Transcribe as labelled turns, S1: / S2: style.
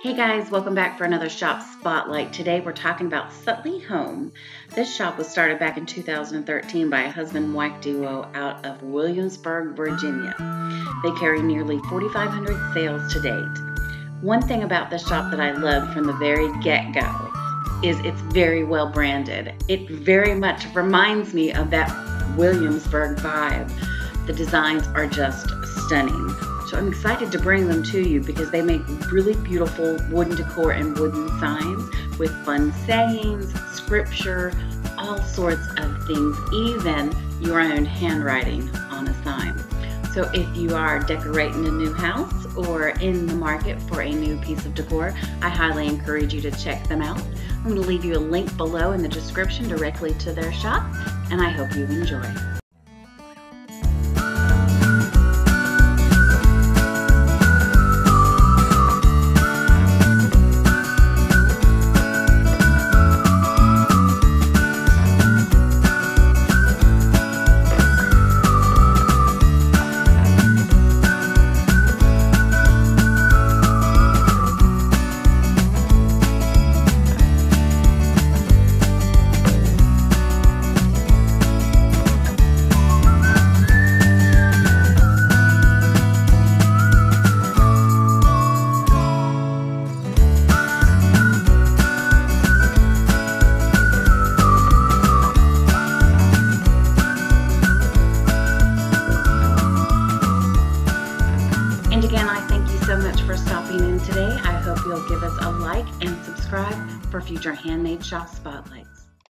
S1: Hey guys, welcome back for another shop spotlight. Today we're talking about Sutley Home. This shop was started back in 2013 by a husband and wife duo out of Williamsburg, Virginia. They carry nearly 4,500 sales to date. One thing about this shop that I loved from the very get-go is it's very well branded. It very much reminds me of that Williamsburg vibe. The designs are just stunning. So I'm excited to bring them to you because they make really beautiful wooden decor and wooden signs with fun sayings, scripture, all sorts of things, even your own handwriting on a sign. So if you are decorating a new house or in the market for a new piece of decor, I highly encourage you to check them out. I'm going to leave you a link below in the description directly to their shop, and I hope you enjoy. And again, I thank you so much for stopping in today. I hope you'll give us a like and subscribe for future handmade shop spotlights.